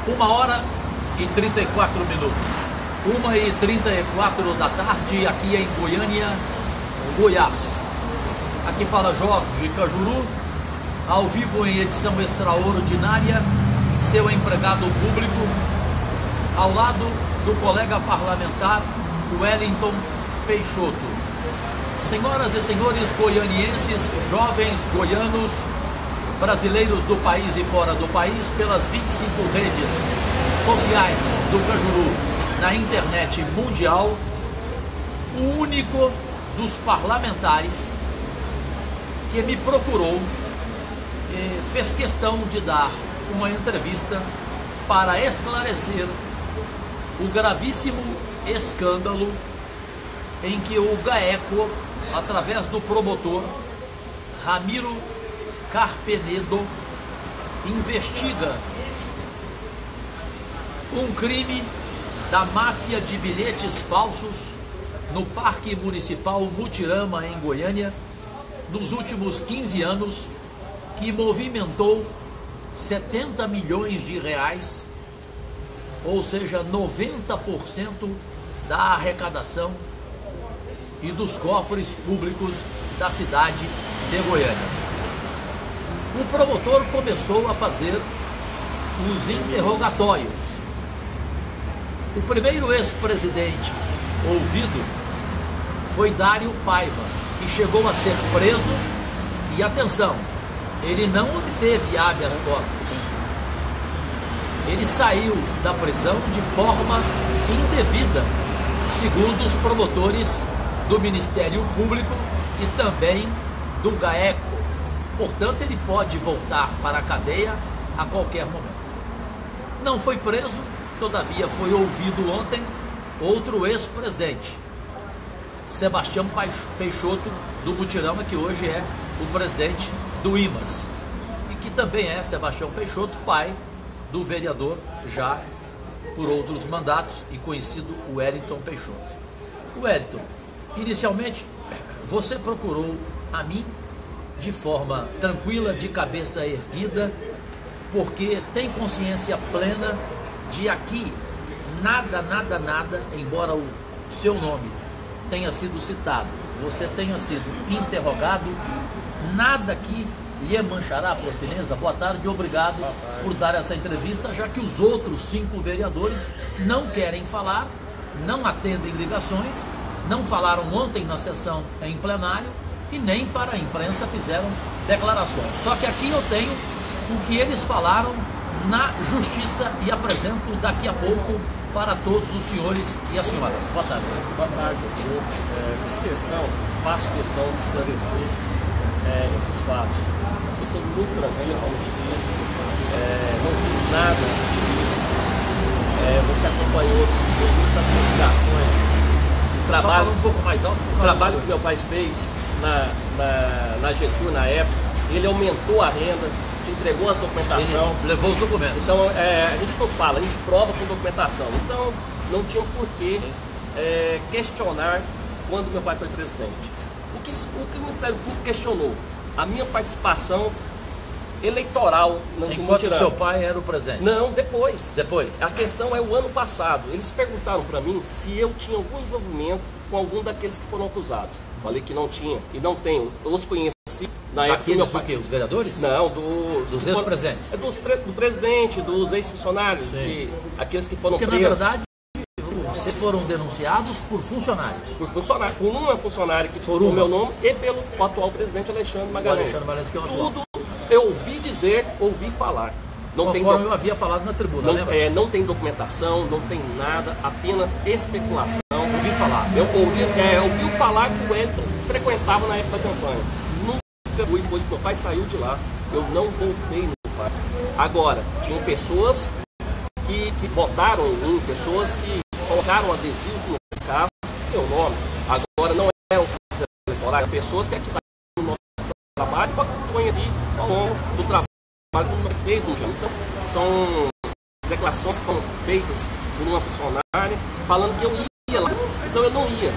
1h34. 1h34 da tarde, aqui em Goiânia, Goiás. Aqui fala Jorge Cajuru, ao vivo em edição extraordinária, seu empregado público, ao lado do colega parlamentar Wellington Peixoto. Senhoras e senhores goianienses, jovens goianos, brasileiros do país e fora do país, pelas 25 redes sociais do Cajuru na internet mundial, o único dos parlamentares que me procurou fez questão de dar uma entrevista para esclarecer o gravíssimo escândalo em que o GAECO, através do promotor Ramiro Carpenedo, investiga um crime da máfia de bilhetes falsos no Parque Municipal Mutirama, em Goiânia, nos últimos 15 anos, que movimentou 70 milhões de reais, ou seja, 90% da arrecadação e dos cofres públicos da cidade de Goiânia. O promotor começou a fazer os interrogatórios. O primeiro ex-presidente ouvido foi Dário Paiva, que chegou a ser preso e, atenção, ele não obteve habeas corpus. Ele saiu da prisão de forma indevida, segundo os promotores do Ministério Público e também do GAECO. Portanto, ele pode voltar para a cadeia a qualquer momento. Não foi preso, todavia foi ouvido ontem outro ex-presidente, Sebastião Peixoto, do Mutirama, que hoje é o presidente do IMAS, e que também é, Sebastião Peixoto, pai do vereador, já por outros mandatos, e conhecido Wellington Peixoto. Wellington, inicialmente, você procurou a mim de forma tranquila, de cabeça erguida, porque tem consciência plena de aqui nada, embora o seu nome tenha sido citado, você tenha sido interrogado, nada que lhe manchará a profineza. Boa tarde, obrigado por dar essa entrevista, já que os outros 5 vereadores não querem falar, não atendem ligações, não falaram ontem na sessão em plenário e nem para a imprensa fizeram declarações. Só que aqui eu tenho o que eles falaram na justiça e apresento daqui a pouco para todos os senhores e as senhoras. Boa tarde. Boa tarde a todos. Faço questão de esclarecer esses fatos. Eu estou muito tranquilo, como te disse, não fiz nada disso. Você acompanhou as publicações, o trabalho, um pouco mais alto, o trabalho que meu pai fez na Getúlio na época. Ele aumentou a renda, entregou as documentação. Ele levou os documentos. Então, a gente não fala, a gente prova com documentação. Então, não tinha por que questionar quando meu pai foi presidente. O que o Ministério Público questionou? A minha participação eleitoral no Enquanto seu pai era o presidente? Não, depois. Depois? A questão é o ano passado. Eles perguntaram para mim se eu tinha algum envolvimento com algum daqueles que foram acusados. Falei que não tinha e não tenho. Eu os conheci na época do meu pai. Os vereadores? Não, dos ex-presidentes. Do presidente, dos ex-funcionários, aqueles que foram presos. Na verdade, vocês foram denunciados por funcionários. Por funcionário. Por uma funcionária que foi o meu nome e pelo atual presidente Alexandre Magalhães. Que é o atual. Tudo eu ouvi dizer, ouvi falar. Conforme eu havia falado na tribuna, lembra? Não tem documentação, não tem nada, apenas especulação. Ouvi falar. Eu ouvi falar que o Wellington frequentava na época da campanha. Nunca fui, depois que meu pai saiu de lá, eu não voltei no meu pai. Agora, tinham pessoas que votaram em mim, pessoas que colocaram adesivo no carro, meu nome. Agora não é um processo eleitoral, pessoas que ativaram no nosso trabalho para conhecer ao longo do trabalho que ele fez no Jânio. Então, são declarações que foram feitas por uma funcionária falando que eu ia lá. Então eu não ia, eu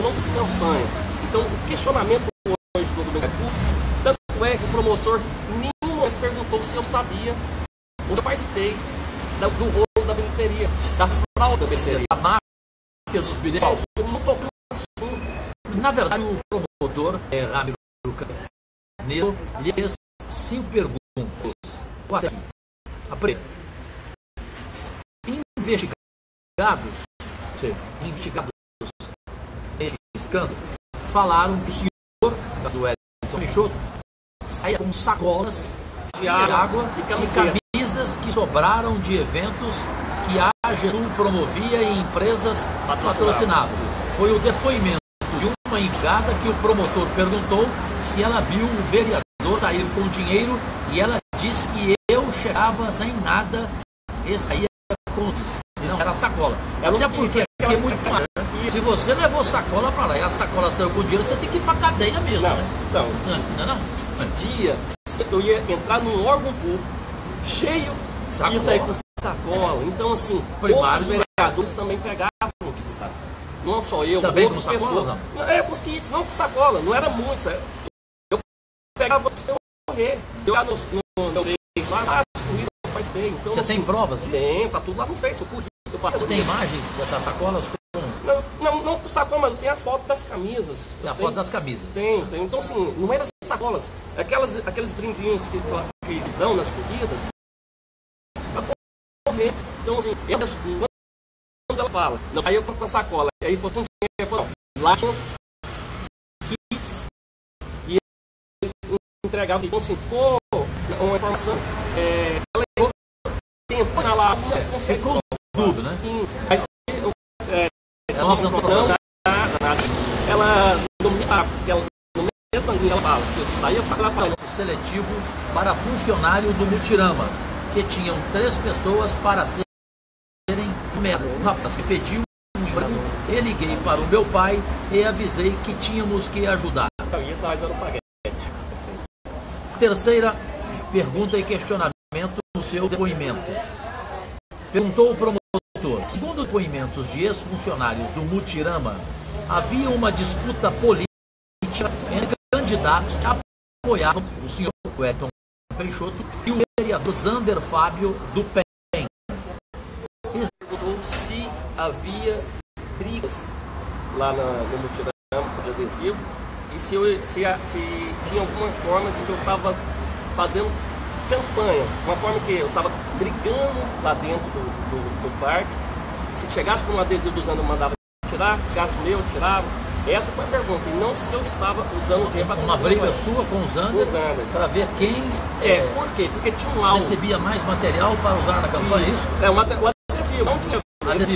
não fiz campanha. Então o questionamento hoje do Ministério Público, tanto é que o promotor nenhum momento perguntou se eu sabia ou se eu participei do rolo da bilheteria, da fraude da bilheteria. A máfia dos bilhetes falsos. Não tocou no assunto. Na verdade, o promotor Ramiro Carpenedo lhe fez 5 perguntas. A primeira. Investigados nesse escândalo falaram que o senhor do Wellington Peixoto saía com sacolas de água e camisas que sobraram de eventos que a Getúlio promovia e empresas patrocinavam. Foi o depoimento de uma investigada que o promotor perguntou se ela viu o vereador sair com dinheiro e ela disse que eu chegava sem nada e saía com isso. E não era sacola. Até porque aqui é muito claro. Se você levou sacola para lá e a sacola saiu com dinheiro, você tem que ir para cadeia mesmo. Não, né? então, não. Que dia eu ia entrar num órgão público cheio e sair com sacola. Então, assim, outros vereadores também pegavam o kit sacola. Não só eu, também outras pessoas. Com os kits, não com sacola, não era muito. Sabe? Eu pegava para correr. Eu ia no meu Face lá, corrida, participei. Então, você assim, tem provas? Tem, tá tudo lá no Face, eu corri. Você tem imagens das sacolas? Não com sacola, mas eu tenho a foto das camisas. Tem a foto das camisas? Tem. Então, assim, não era sacolas. Aqueles brinquinhos que dão nas corridas pra correr. Então, assim, quando ela fala, não saiu com a sacola, aí postou um dinheiro, falou, lá tinha kits e eles entregavam. Então, assim, uma informação, ela levou tempo na lá, com tudo, né? Sim, mas ela no mesmo linha ela fala que eu saía para lá seletivo para funcionário do Mutirama, que tinham 3 pessoas para serem médicos. O rapaz me pediu um emprego, eu liguei para o meu pai e avisei que tínhamos que ajudar. Terceira pergunta e questionamento no seu depoimento. Perguntou o promotor. Segundo depoimentos de ex-funcionários do Mutirama, havia uma disputa política entre candidatos que apoiavam o senhor Wellington Peixoto e o vereador Zander Fábio do PEN. Perguntou se havia brigas lá no Mutirama de adesivo e se tinha alguma forma de que eu estava fazendo campanha, uma forma que eu estava brigando lá dentro do parque. Se chegasse com um adesivo do Zander, eu mandava tirar, chegasse meu, eu tirava. Essa foi a pergunta, e não se eu estava usando o tempo para uma briga sua com o Zander para ver quem por quê? Porque tinha um laudo. Recebia mais material para usar na campanha, isso? O adesivo, não tinha.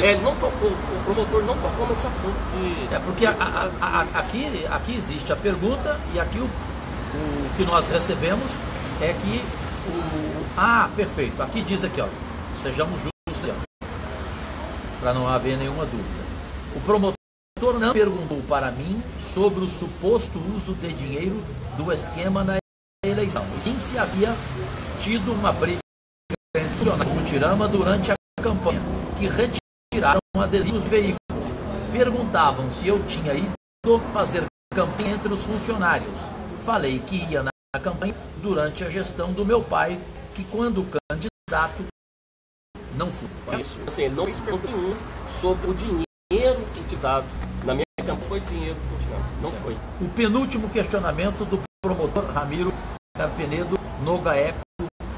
Ele não tocou, o promotor não tocou nesse assunto. Porque aqui existe a pergunta e aqui o que nós recebemos é que perfeito. Aqui diz aqui, ó, sejamos justos, para não haver nenhuma dúvida. O promotor não perguntou para mim sobre o suposto uso de dinheiro do esquema na eleição. Sim, se havia tido uma briga entre funcionários do Mutirama durante a campanha, que retiraram adesivos de veículos. Perguntavam se eu tinha ido fazer campanha entre os funcionários. Falei que ia na campanha durante a gestão do meu pai, que quando candidato não fui. Isso. Assim, não fiz pergunta nenhuma sobre o dinheiro utilizado. Na minha campanha foi dinheiro utilizado. Não foi. O penúltimo questionamento do promotor Ramiro Carpenedo no GAECO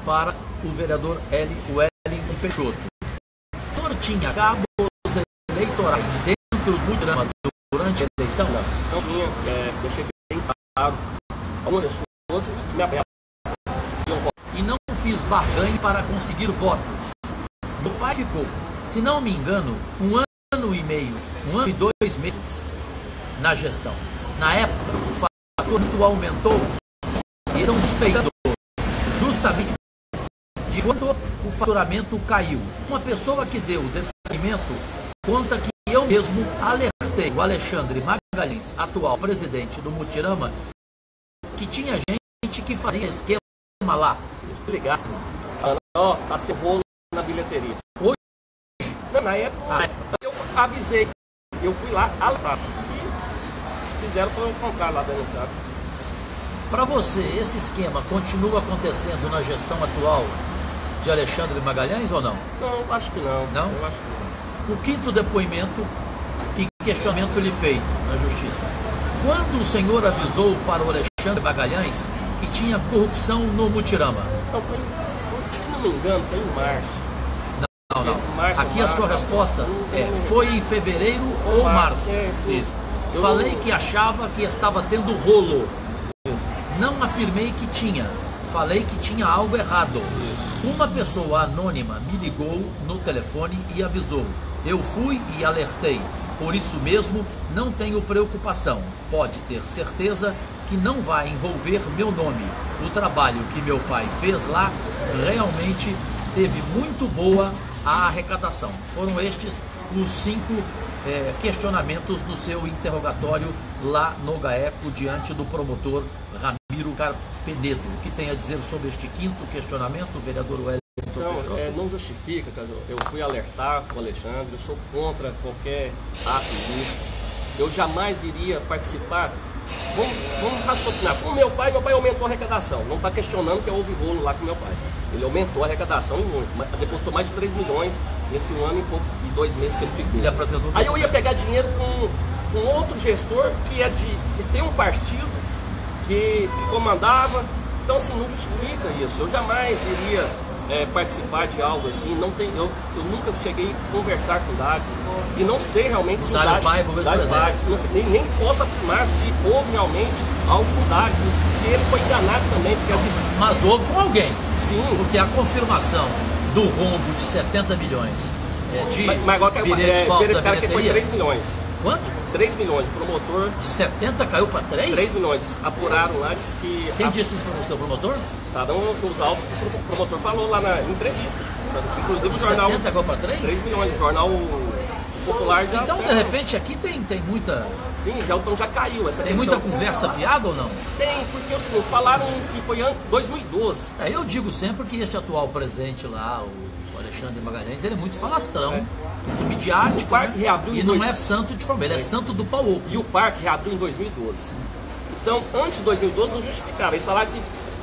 para o vereador Wellington Peixoto. O senhor tinha cabos eleitorais dentro do Mutirama durante a eleição? Não tinha. Deixei bem claro. Algumas pessoas me apoiavam. E não fiz barganha para conseguir votos. Meu pai ficou, se não me engano, 1 ano e meio, 1 ano e 2 meses na gestão. Na época, o fator aumentou e eram suspeitando justamente de quando o faturamento caiu. Uma pessoa que deu depoimento conta que eu mesmo alertei o Alexandre Magalhães, atual presidente do Mutirama, que tinha gente que fazia esquema lá. Ligar, tá teu rolo na bilheteria. Hoje? Não, na época, eu avisei, eu fui lá alertar e fizeram para eu encontrar lá denunciado. Para você, esse esquema continua acontecendo na gestão atual? de Alexandre Magalhães ou não? Não, acho que não. Não? Eu acho que não. O quinto depoimento e questionamento lhe feito na justiça. Quando o senhor avisou para o Alexandre Magalhães que tinha corrupção no Mutirama? Não, se não me engano, foi em março. Não. Março, Aqui a sua resposta foi em fevereiro ou março. Isso. Falei que achava que estava tendo rolo. Não afirmei que tinha. Falei que tinha algo errado. Uma pessoa anônima me ligou no telefone e avisou. Eu fui e alertei. Por isso mesmo, não tenho preocupação. Pode ter certeza que não vai envolver meu nome. O trabalho que meu pai fez lá realmente teve muito boa a arrecadação. Foram estes os 5 questionamentos do seu interrogatório lá no GAECO diante do promotor Ramiro Carpenedo. O que tem a dizer sobre este quinto questionamento, vereador Wellington Peixoto? Não justifica, cara. Eu fui alertar o Alexandre, eu sou contra qualquer ato ilícito. Eu jamais iria participar. Vamos raciocinar. Com meu pai aumentou a arrecadação. Não está questionando que houve rolo lá com meu pai. Ele aumentou a arrecadação e muito. Depositou mais de 3 milhões nesse ano e pouco, e 2 meses que ele ficou. Ele apresentou. Aí eu ia pegar dinheiro com outro gestor que tem um partido que comandava. Então, assim, não justifica isso. Eu jamais iria participar de algo assim. Eu nunca cheguei a conversar com o Dário. E não sei realmente se o Dário nem posso afirmar se houve realmente algo com o Dário, se ele foi enganado também. Porque, assim, mas houve com alguém. Sim. Porque a confirmação do rombo de 70 milhões mas agora bilhetes falsos da cara que foi bilheteria. 3 milhões. Quanto? 3 milhões. O promotor... De 70 caiu para 3? 3 milhões. Apuraram lá, disse que... Quem disse isso para o seu promotor? Tá dando os autos que o promotor falou lá na entrevista. Inclusive o jornal... 70 caiu para 3? 3 milhões. O jornal Popular já... Então, de repente, aqui tem muita... Sim, já caiu essa Tem questão. muita conversa fiada ou não? Tem, porque é o seguinte, falaram que foi em 2012. Eu digo sempre que este atual presidente lá, o Alexandre Magalhães, ele é muito falastrão, muito midiático, O parque reabriu e não é santo de família, ele é santo do pau oco. E o parque reabriu em 2012. Então, antes de 2012 não justificava. Eles falaram que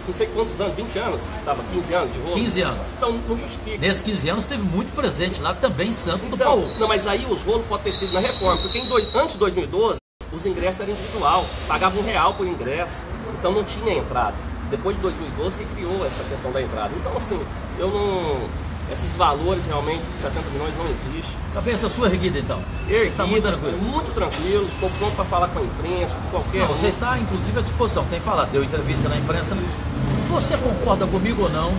não sei quantos anos, 20 anos, estava 15 anos de rolo. 15 anos. Então não justifica. Nesses 15 anos teve muito presente lá também santo do pau oco. Não, mas aí os rolos podem ter sido na reforma, porque antes de 2012 os ingressos eram individual, pagava R$1 por ingresso, então não tinha entrada. Depois de 2012 que criou essa questão da entrada. Então assim, esses valores realmente de 70 milhões não existem. Cabeça sua erguida então. Você está muito tranquilo. Muito tranquilo, estou pronto para falar com a imprensa, com qualquer Não, você está inclusive à disposição, tem falado, deu entrevista na imprensa. Você concorda comigo ou não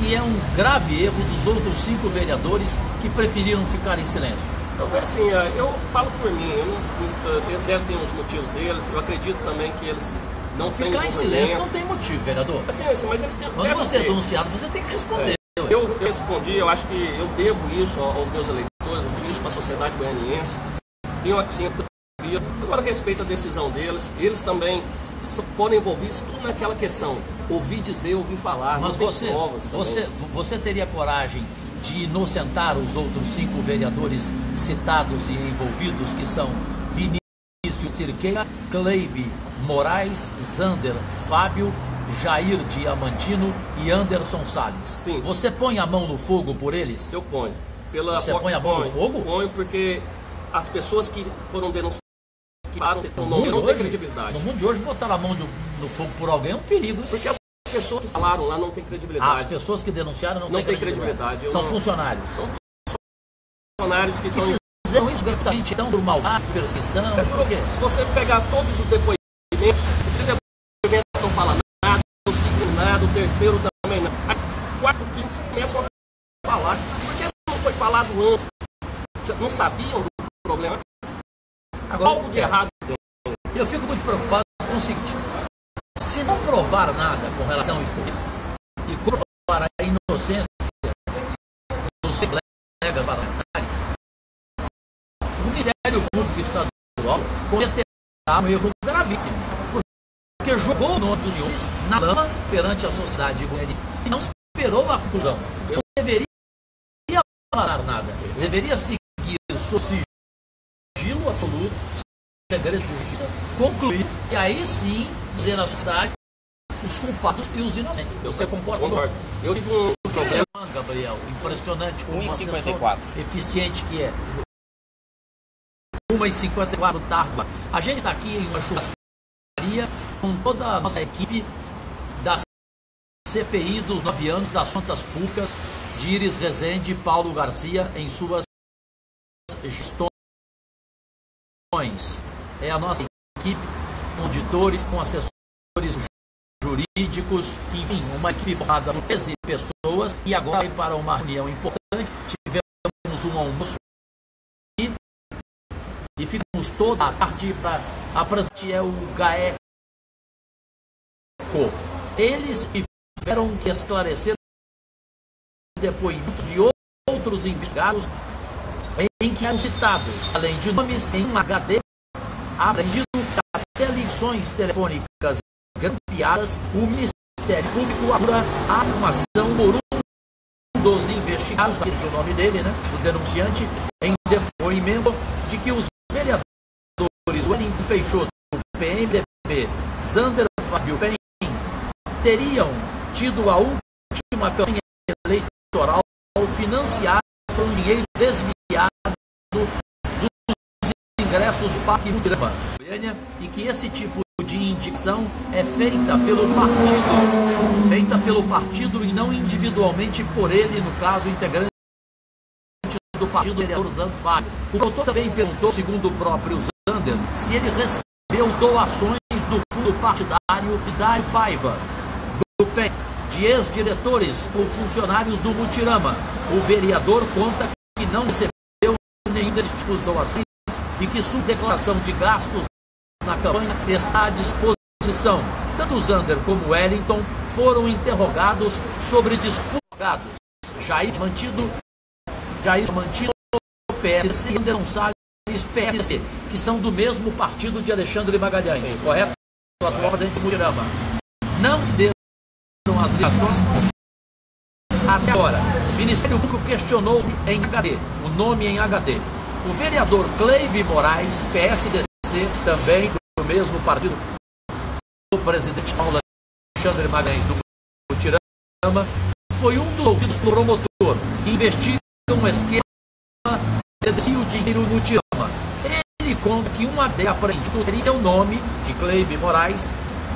que é um grave erro dos outros 5 vereadores que preferiram ficar em silêncio? Assim, eu falo por mim, eles devem ter uns motivos deles, eu acredito também que eles não têm Ficar em silêncio não tem motivo, vereador. Assim, mas eles têm. Quando você é denunciado, você tem que responder. Eu respondi, eu acho que eu devo isso aos meus eleitores, eu devo isso para a sociedade goianiense. Tenho assim, agora respeito a decisão deles, eles também foram envolvidos tudo naquela questão. Ouvi dizer, ouvi falar, mas você teria coragem de inocentar os outros 5 vereadores citados e envolvidos, que são Vinícius Cirqueira, Cleibe Moraes, Zander Fábio, Jair Diamantino e Anderson Salles? Sim. Você põe a mão no fogo por eles? Eu ponho. Você põe a mão no fogo? Ponho, porque as pessoas que foram denunciadas não têm credibilidade. No mundo de hoje, botar a mão no fogo por alguém é um perigo. Porque as pessoas que falaram lá não têm credibilidade. As pessoas que denunciaram não têm credibilidade. São funcionários. São funcionários que estão... fizeram isso gratuitamente, então, por maldade, perseguição. Se você pegar todos os depoimentos, o depoimento não fala nada, o segundo nada, o terceiro também nada. O quarto, o quinto, começam a falar. Por que não foi falado antes? Não sabiam do problema? Agora, algo de errado tem. Eu fico muito preocupado com o seguinte: se não provar nada com relação a isso e comprovar a inocência dos seus colegas parlamentares, o Ministério Público Estadual cometerá um erro gravíssimo, porque jogou o nome dos senhores na lama perante a sociedade goianiense e não esperou a conclusão. Eu deveria falar nada, deveria seguir o sigilo absoluto, segredo de justiça, concluir e aí sim dizer à sociedade os culpados e os inocentes. Você concorda? Concordo. Eu tive um problema. Gabriel, impressionante como 1,54. eficiente que é. 1,54 tarde. A gente está aqui em uma churrascaria com toda a nossa equipe da CPI dos 9 anos das contas públicas de Iris Rezende e Paulo Garcia em suas gestões. É a nossa equipe com auditores, com assessores jurídicos, enfim, uma equipe formada por 13 pessoas, e agora vai para uma reunião importante. Tivemos um almoço e ficamos toda a tarde para apresentar o GAECO. Eles tiveram que esclarecer depoimentos de outros investigados em que eram citados, além de nomes em um HD, aprendido que até ligações telefônicas grampeadas, o Ministério Público apura a afirmação por um dos investigados, o nome dele, né, o denunciante, em depoimento de que os vereadores Wellington Peixoto, PMDB, Zander Fábio Pen, teriam tido a última campanha eleitoral financiada com dinheiro desviado dos ingressos do Parque Mutirama, e que esse tipo de indicação é feita pelo partido e não individualmente por ele, no caso, integrante do partido, o vereador Zander Fábio. O doutor também perguntou, segundo o próprio Zander, se ele recebeu doações do fundo partidário de Dário Paiva, do PEN, de ex-diretores ou funcionários do Mutirama. O vereador conta que não recebeu nenhum desses tipos de doações e que sua declaração de gastos na campanha está à disposição. Tanto Zander como Wellington foram interrogados sobre disputas. Jair Mantido, PSC, e Anderson Gonçalves, PSC, que são do mesmo partido de Alexandre Magalhães, correto? O atual presidente do Mutirama. Não deram as ligações até agora. O Ministério Público questionou em HD, o nome em HD. O vereador Cleibe Moraes, PSDC, também do mesmo partido, o presidente Paulo Alexandre Magalhães do Mutirama, foi um dos ouvidos do promotor que investiga um esquema de desvio de dinheiro no Mutirama. Ele conta que uma AD apreendido teria seu nome, de Cleibe Moraes,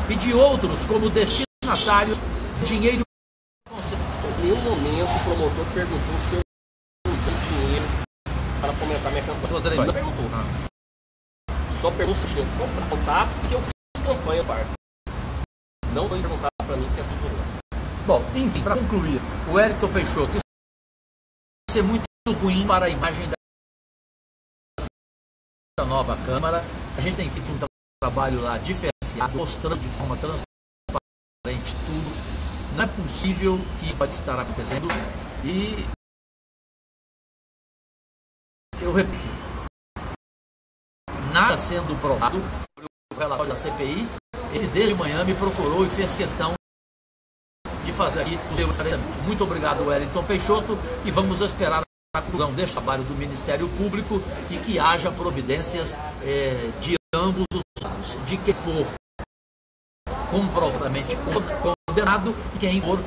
e de outros como destinatários de dinheiro. Em nenhum momento o promotor perguntou se eu usei dinheiro para fomentar minha campanha. Não perguntou. Só perguntou se eu tinha contato e se eu fiz campanha para. Não foi perguntar para mim que é assim. Bom, enfim, para concluir, o Wellington Peixoto, isso é muito ruim para a imagem da nova Câmara. A gente tem feito um trabalho lá diferenciado, mostrando de forma transparente tudo. Não é possível que isso pode estar acontecendo. E eu repito, nada sendo provado o relatório da CPI. Ele desde manhã me procurou e fez questão de fazer aqui o seu esclarecimento. Muito obrigado, Wellington Peixoto, e vamos esperar a conclusão deste trabalho do Ministério Público e que haja providências de ambos os lados, de quem for comprovadamente condenado e quem for